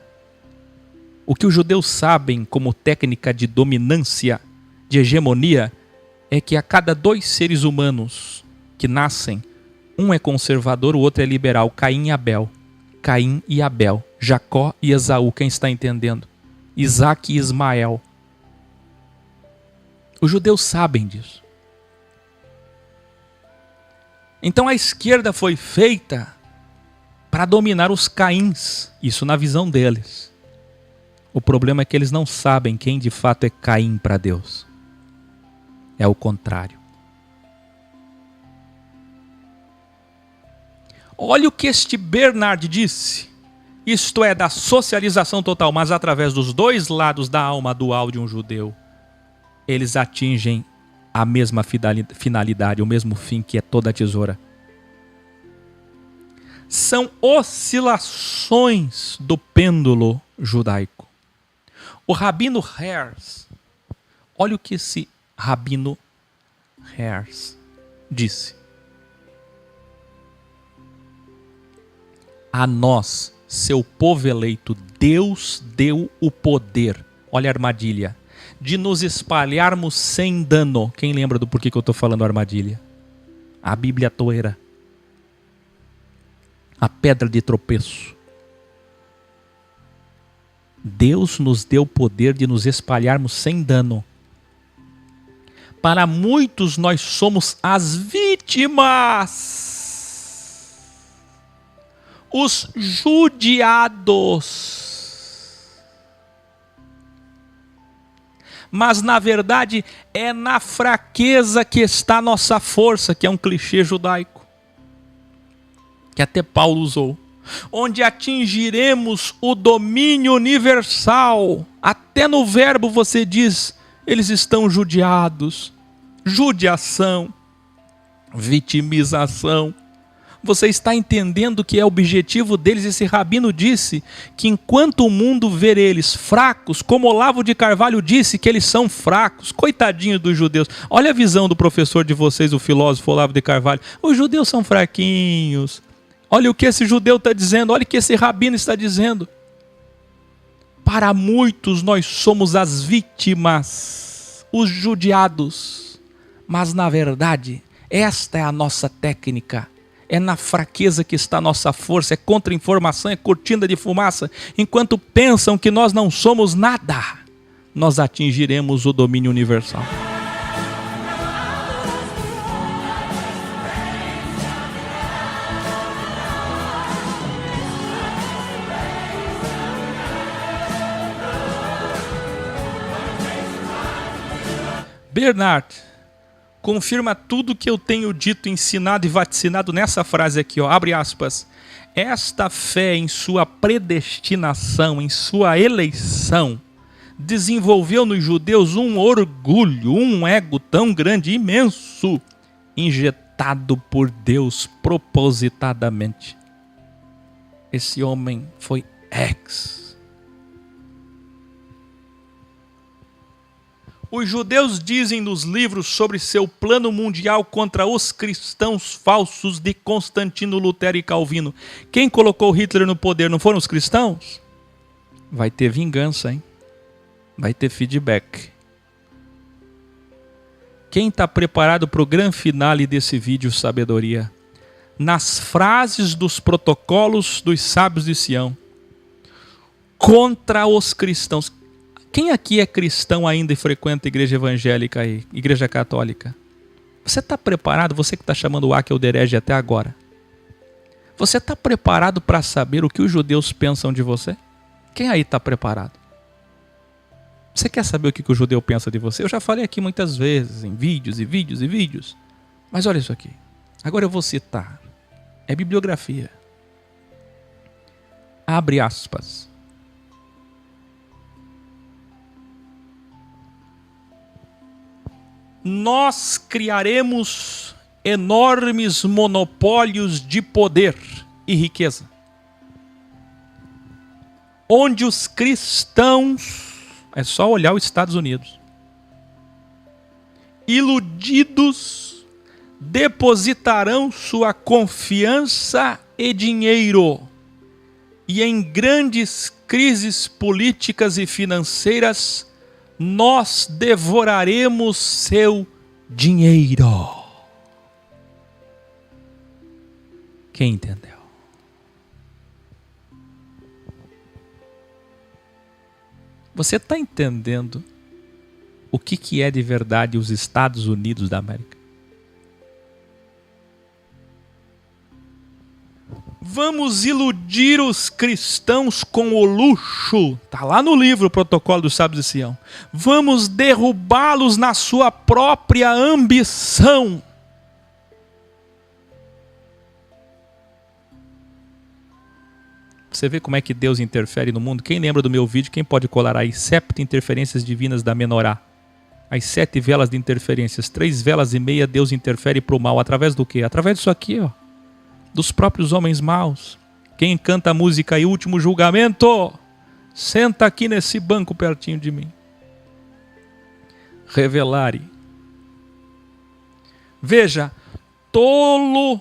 O que os judeus sabem como técnica de dominância, de hegemonia, é que a cada 2 seres humanos que nascem, um é conservador, o outro é liberal. Caim e Abel. Caim e Abel. Jacó e Esaú. Quem está entendendo? Isaac e Ismael. Os judeus sabem disso. Então a esquerda foi feita para dominar os Caíns. Isso na visão deles. O problema é que eles não sabem quem de fato é Caim para Deus. É o contrário. Olha o que este Bernard disse. Isto é, da socialização total, mas através dos 2 lados da alma dual de um judeu, eles atingem a mesma finalidade, o mesmo fim, que é toda a tesoura. São oscilações do pêndulo judaico. O Rabino Herz, olha o que esse Rabino Herz disse. A nós, seu povo eleito, Deus deu o poder, olha a armadilha, de nos espalharmos sem dano. Quem lembra do porquê que eu estou falando armadilha? A Bíblia toeira. A pedra de tropeço. Deus nos deu o poder de nos espalharmos sem dano. Para muitos nós somos as vítimas, os judiados. Mas na verdade é na fraqueza que está a nossa força, que é um clichê judaico, que até Paulo usou. Onde atingiremos o domínio universal. Até no verbo você diz, eles estão judiados. Judiação, vitimização. Você está entendendo que é o objetivo deles? Esse rabino disse que enquanto o mundo ver eles fracos, como Olavo de Carvalho disse que eles são fracos, coitadinho dos judeus. Olha a visão do professor de vocês, o filósofo Olavo de Carvalho. Os judeus são fraquinhos. Olha o que esse judeu está dizendo, olha o que esse rabino está dizendo. Para muitos nós somos as vítimas, os judiados. Mas na verdade, esta é a nossa técnica. É na fraqueza que está a nossa força, é contra-informação, é cortina de fumaça. Enquanto pensam que nós não somos nada, nós atingiremos o domínio universal. Bernard confirma tudo que eu tenho dito, ensinado e vaticinado nessa frase aqui, ó, abre aspas. Esta fé em sua predestinação, em sua eleição, desenvolveu nos judeus um orgulho, um ego tão grande, imenso, injetado por Deus propositadamente. Esse homem foi ex. Os judeus dizem nos livros sobre seu plano mundial contra os cristãos falsos de Constantino, Lutero e Calvino. Quem colocou Hitler no poder não foram os cristãos? Vai ter vingança, hein? Vai ter feedback. Quem está preparado para o grande finale desse vídeo, sabedoria? Nas frases dos protocolos dos sábios de Sião. Contra os cristãos. Quem aqui é cristão ainda e frequenta a igreja evangélica aí, igreja católica? Você está preparado? Você que está chamando o Akel de herege até agora. Você está preparado para saber o que os judeus pensam de você? Quem aí está preparado? Você quer saber o que o judeu pensa de você? Eu já falei aqui muitas vezes, em vídeos e vídeos e vídeos. Mas olha isso aqui. Agora eu vou citar. É bibliografia. Abre aspas. Nós criaremos enormes monopólios de poder e riqueza, onde os cristãos, é só olhar os Estados Unidos, iludidos, depositarão sua confiança e dinheiro, e em grandes crises políticas e financeiras, nós devoraremos seu dinheiro. Quem entendeu? Você está entendendo o que é de verdade os Estados Unidos da América? Vamos iludir os cristãos com o luxo. Está lá no livro o Protocolo dos Sábios de Sião. Vamos derrubá-los na sua própria ambição. Você vê como é que Deus interfere no mundo? Quem lembra do meu vídeo, quem pode colar aí? 7 interferências divinas da menorá. As 7 velas de interferências. 3 velas e meia Deus interfere para o mal. Através do quê? Através disso aqui, ó. Dos próprios homens maus. Quem canta a música e último julgamento, senta aqui nesse banco pertinho de mim. Revelare. Veja, tolo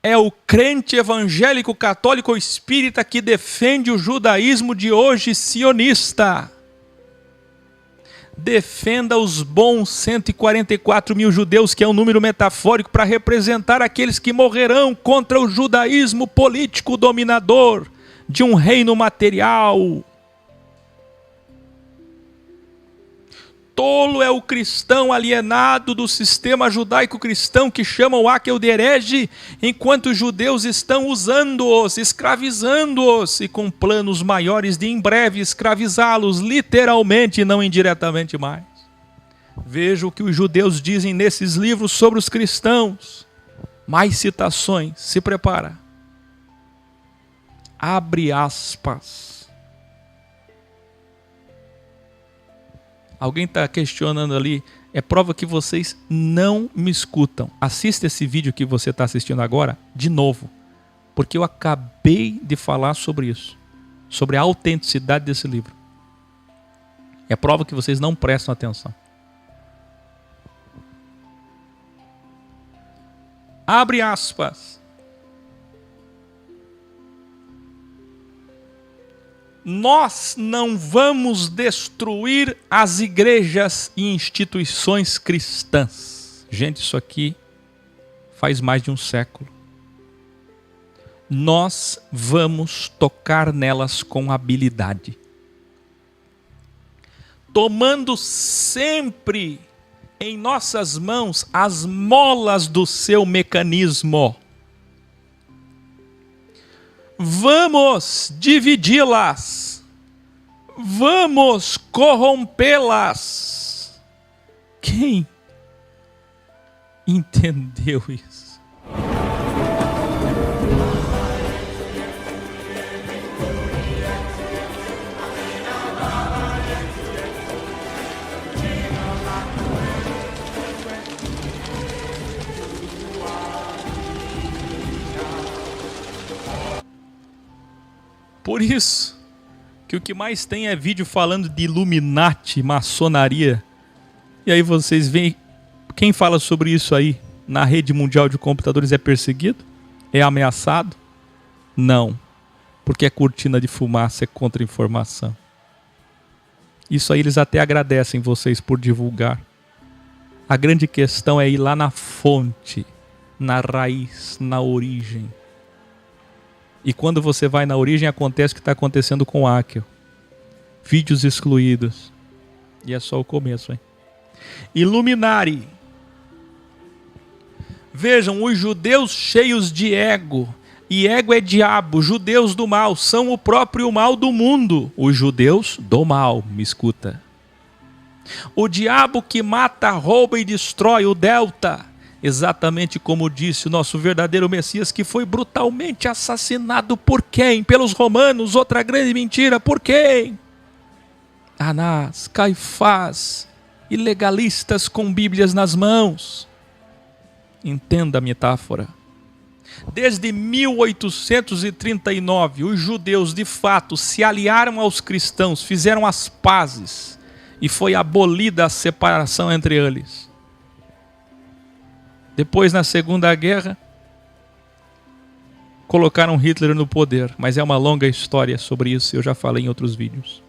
é o crente evangélico, católico ou espírita que defende o judaísmo de hoje sionista. Defenda os bons 144 mil judeus, que é um número metafórico para representar aqueles que morrerão contra o judaísmo político dominador de um reino material. Tolo é o cristão alienado do sistema judaico-cristão que chamam o Akel de herege, enquanto os judeus estão usando-os, escravizando-os e com planos maiores de em breve escravizá-los literalmente e não indiretamente mais. Veja o que os judeus dizem nesses livros sobre os cristãos. Mais citações, se prepara. Abre aspas. Alguém está questionando ali, é prova que vocês não me escutam. Assista esse vídeo que você está assistindo agora de novo, porque eu acabei de falar sobre isso, sobre a autenticidade desse livro. É prova que vocês não prestam atenção. Abre aspas. Nós não vamos destruir as igrejas e instituições cristãs. Gente, isso aqui faz mais de um século. Nós vamos tocar nelas com habilidade, tomando sempre em nossas mãos as molas do seu mecanismo. Vamos dividi-las, vamos corrompê-las. Quem entendeu isso? Por isso que o que mais tem é vídeo falando de Illuminati, maçonaria. E aí vocês veem, quem fala sobre isso aí na rede mundial de computadores é perseguido? É ameaçado? Não, porque é cortina de fumaça, é contra-informação. Isso aí eles até agradecem vocês por divulgar. A grande questão é ir lá na fonte, na raiz, na origem. E quando você vai na origem, acontece o que está acontecendo com o Akel. Vídeos excluídos. E é só o começo, hein? Illuminati. Vejam, os judeus cheios de ego E ego é diabo, judeus do mal, são o próprio mal do mundo. Os judeus do mal, me escuta. O diabo que mata, rouba e destrói, o delta. Exatamente como disse o nosso verdadeiro Messias, que foi brutalmente assassinado por quem? Pelos romanos, outra grande mentira, por quem? Anás, Caifás, ilegalistas com bíblias nas mãos. Entenda a metáfora. Desde 1839, os judeus de fato se aliaram aos cristãos, fizeram as pazes e foi abolida a separação entre eles. Depois, na Segunda Guerra, colocaram Hitler no poder, mas é uma longa história sobre isso, eu já falei em outros vídeos.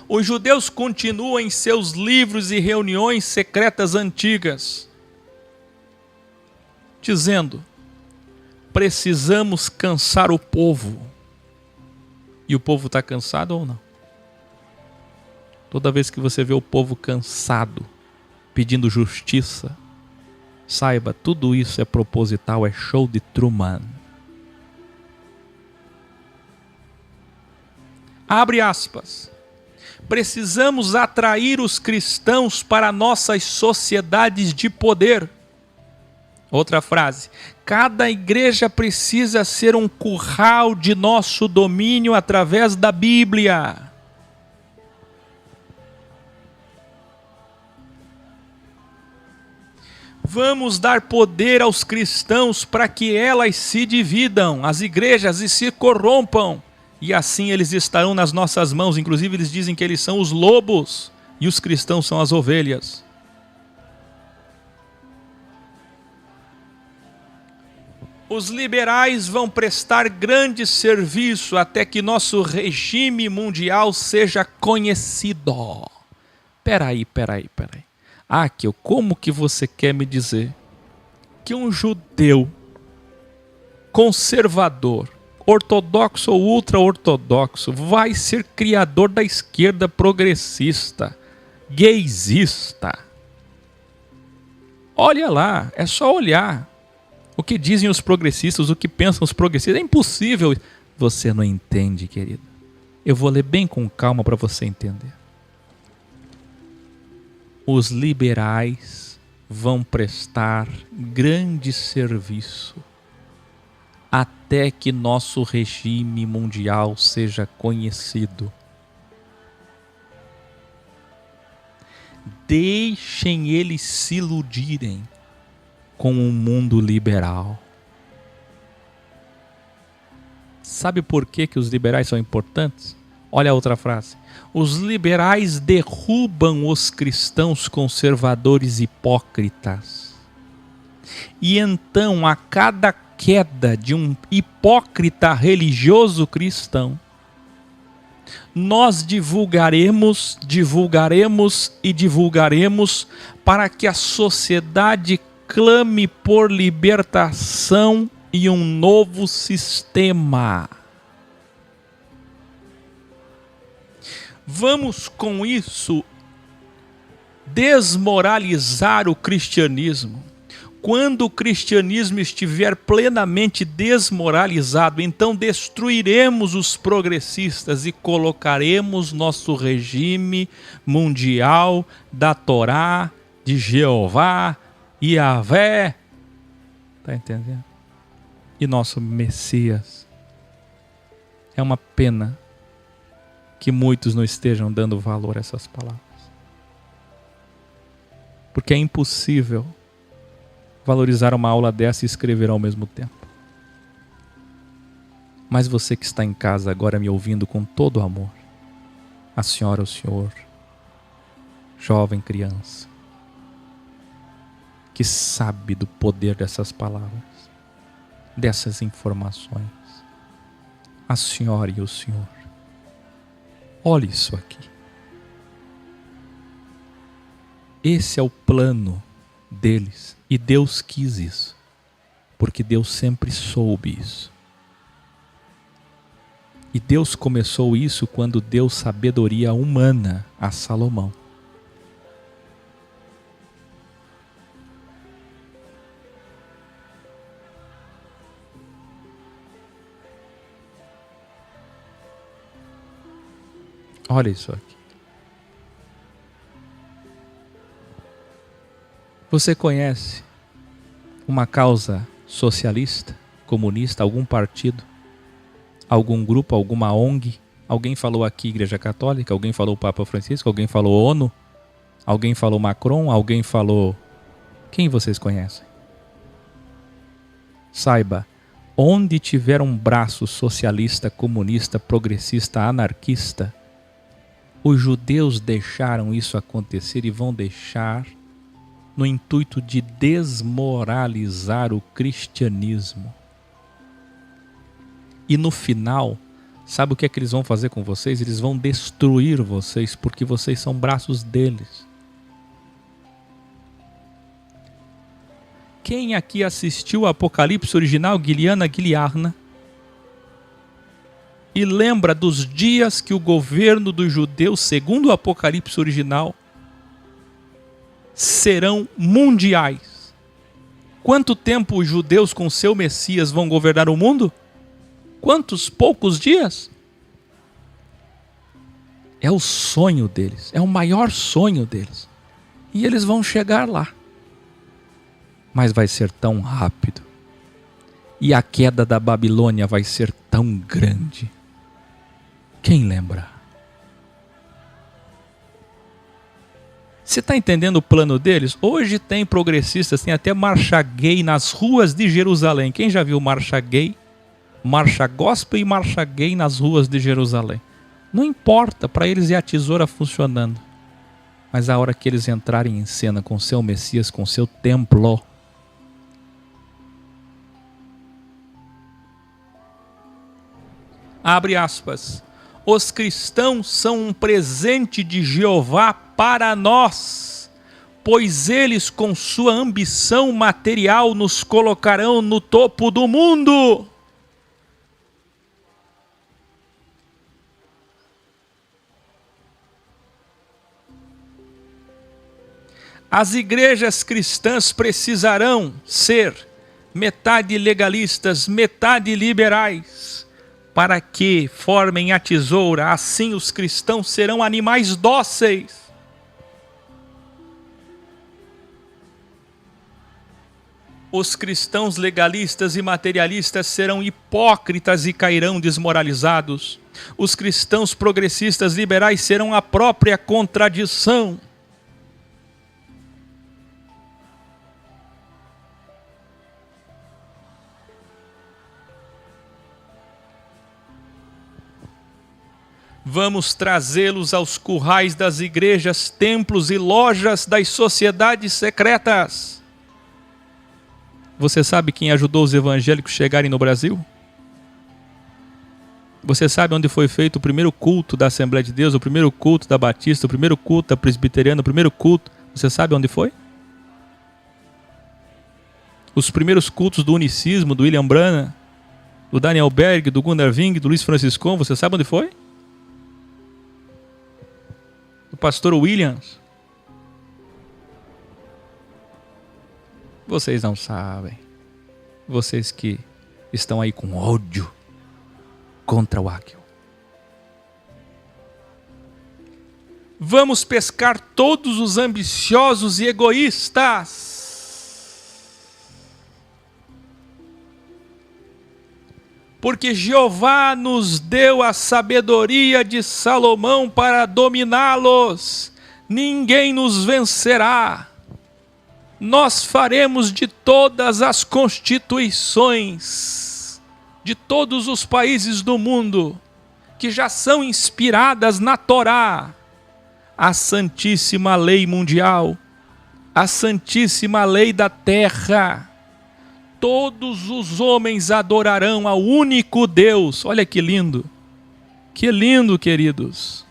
Os judeus continuam em seus livros e reuniões secretas antigas, dizendo: precisamos cansar o povo. E o povo está cansado ou não? Toda vez que você vê o povo cansado, pedindo justiça, saiba, tudo isso é proposital, é show de Truman. Abre aspas. Precisamos atrair os cristãos para nossas sociedades de poder. Outra frase. Cada igreja precisa ser um curral de nosso domínio através da Bíblia. Vamos dar poder aos cristãos para que elas se dividam, as igrejas, e se corrompam. E assim eles estarão nas nossas mãos. Inclusive eles dizem que eles são os lobos e os cristãos são as ovelhas. Os liberais vão prestar grande serviço até que nosso regime mundial seja conhecido. Peraí. Aqui, como que você quer me dizer que um judeu conservador, ortodoxo ou ultra-ortodoxo, vai ser criador da esquerda progressista, gaysista? Olha lá, é só olhar o que dizem os progressistas, o que pensam os progressistas. É impossível. Você não entende, querido. Eu vou ler bem com calma para você entender. Os liberais vão prestar grande serviço até que nosso regime mundial seja conhecido. Deixem eles se iludirem com um mundo liberal. Sabe por que os liberais são importantes? Olha a outra frase. Os liberais derrubam os cristãos conservadores hipócritas. E então, a cada queda de um hipócrita religioso cristão, nós divulgaremos para que a sociedade clame por libertação e um novo sistema. Vamos com isso desmoralizar o cristianismo. Quando o cristianismo estiver plenamente desmoralizado, então destruiremos os progressistas e colocaremos nosso regime mundial da Torá, de Jeová, Yahvé. Está entendendo? E nosso Messias. É uma pena que muitos não estejam dando valor a essas palavras. Porque é impossível valorizar uma aula dessa e escrever ao mesmo tempo. Mas você que está em casa agora me ouvindo com todo amor, a senhora, o senhor, jovem, criança, que sabe do poder dessas palavras, dessas informações, a senhora e o senhor, olhe isso aqui. Esse é o plano deles. E Deus quis isso. Porque Deus sempre soube isso. E Deus começou isso quando deu sabedoria humana a Salomão. Olha isso aqui. Você conhece uma causa socialista, comunista, algum partido, algum grupo, alguma ONG? Alguém falou aqui Igreja Católica, alguém falou Papa Francisco, alguém falou ONU, alguém falou Macron, alguém falou... Quem vocês conhecem? Saiba, onde tiver um braço socialista, comunista, progressista, anarquista, os judeus deixaram isso acontecer e vão deixar no intuito de desmoralizar o cristianismo. E no final, sabe o que é que eles vão fazer com vocês? Eles vão destruir vocês, porque vocês são braços deles. Quem aqui assistiu o Apocalipse original, Guiliana Guiliarna, e lembra dos dias que o governo dos judeus, segundo o Apocalipse original, serão mundiais? Quanto tempo os judeus com seu Messias vão governar o mundo? Quantos poucos dias? É o sonho deles, é o maior sonho deles. E eles vão chegar lá. Mas vai ser tão rápido. E a queda da Babilônia vai ser tão grande. Quem lembra? Você está entendendo o plano deles? Hoje tem progressistas, tem até marcha gay nas ruas de Jerusalém. Quem já viu marcha gay? Marcha gospel e marcha gay nas ruas de Jerusalém. Não importa, para eles é a tesoura funcionando. Mas a hora que eles entrarem em cena com seu Messias, com seu templo, abre aspas, os cristãos são um presente de Jeová para nós, pois eles com sua ambição material nos colocarão no topo do mundo. As igrejas cristãs precisarão ser metade legalistas, metade liberais, para que formem a tesoura, assim os cristãos serão animais dóceis. Os cristãos legalistas e materialistas serão hipócritas e cairão desmoralizados. Os cristãos progressistas liberais serão a própria contradição. Vamos trazê-los aos currais das igrejas, templos e lojas das sociedades secretas. Você sabe quem ajudou os evangélicos a chegarem no Brasil? Você sabe onde foi feito o primeiro culto da Assembleia de Deus, o primeiro culto da Batista, o primeiro culto da Presbiteriana, o primeiro culto? Você sabe onde foi? Os primeiros cultos do Unicismo, do William Branham, do Daniel Berg, do Gunnar Wing, do Luiz Franciscon, você sabe onde foi? O pastor Williams. Vocês não sabem. Vocês que estão aí com ódio contra o Áquil. Vamos pescar todos os ambiciosos e egoístas. Porque Jeová nos deu a sabedoria de Salomão para dominá-los. Ninguém nos vencerá. Nós faremos de todas as constituições, de todos os países do mundo, que já são inspiradas na Torá, a santíssima lei mundial, a santíssima lei da terra. Todos os homens adorarão ao único Deus. Olha que lindo. Que lindo, queridos.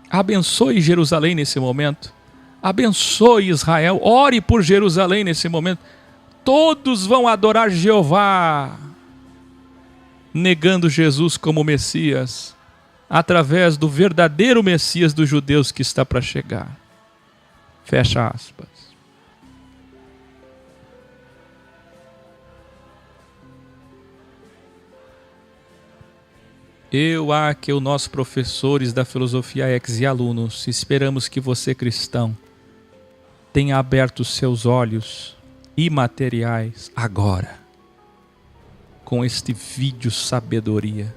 Abençoe Jerusalém nesse momento. Abençoe Israel. Ore por Jerusalém nesse momento. Todos vão adorar Jeová, negando Jesus como Messias, através do verdadeiro Messias dos judeus que está para chegar. Fecha aspas. Eu, Akel, nós professores da Filosofia X e alunos, esperamos que você, cristão, tenha aberto os seus olhos imateriais agora, com este vídeo sabedoria,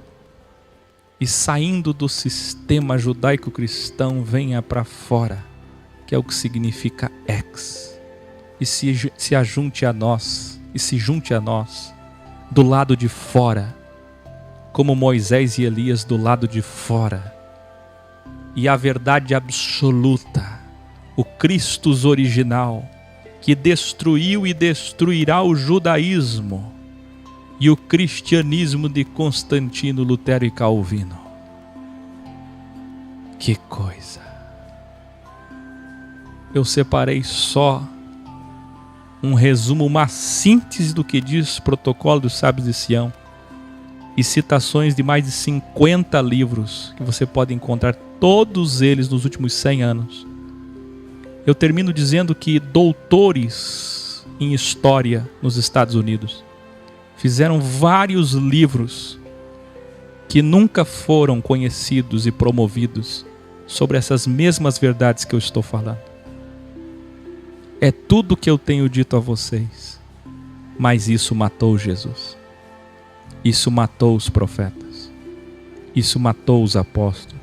e saindo do sistema judaico-cristão, venha para fora, que é o que significa X, e se ajunte a nós, e se junte a nós, do lado de fora, como Moisés e Elias do lado de fora, e a verdade absoluta, o Christus original, que destruiu e destruirá o judaísmo e o cristianismo de Constantino, Lutero e Calvino. Que coisa! Eu separei só um resumo, uma síntese do que diz o Protocolo dos Sábios de Sião, e citações de mais de 50 livros que você pode encontrar, todos eles nos últimos 100 anos. Eu termino dizendo que doutores em história nos Estados Unidos fizeram vários livros que nunca foram conhecidos e promovidos sobre essas mesmas verdades que eu estou falando. É tudo que eu tenho dito a vocês, mas isso matou Jesus. Isso matou os profetas, isso matou os apóstolos,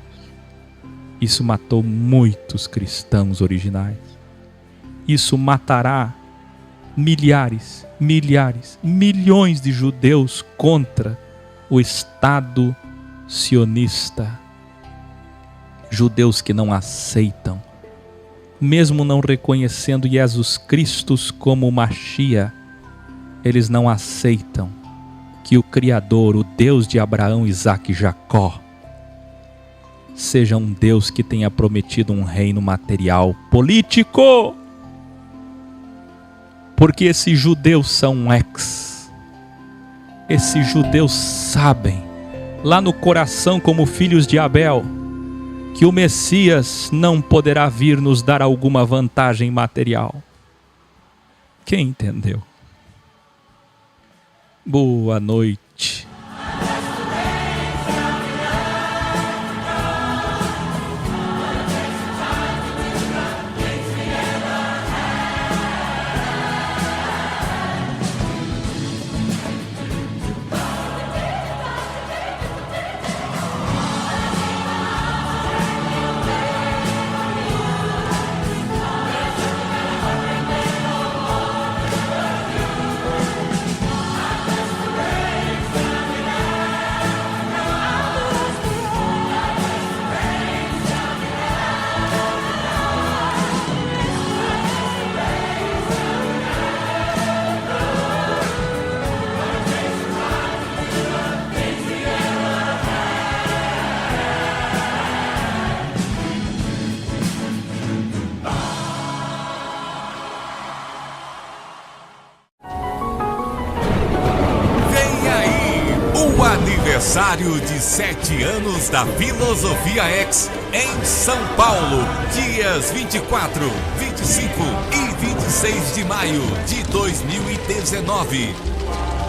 isso matou muitos cristãos originais, isso matará milhares, milhões de judeus contra o Estado sionista, judeus que não aceitam, mesmo não reconhecendo Jesus Cristo como Machia, eles não aceitam que o Criador, o Deus de Abraão, Isaque e Jacó, seja um Deus que tenha prometido um reino material político. Porque esses judeus são ex. Esses judeus sabem, lá no coração como filhos de Abel, que o Messias não poderá vir nos dar alguma vantagem material. Quem entendeu? Boa noite. Aniversário de 7 anos da Filosofia X em São Paulo, dias 24, 25 e 26 de maio de 2019.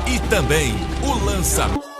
E também o lançamento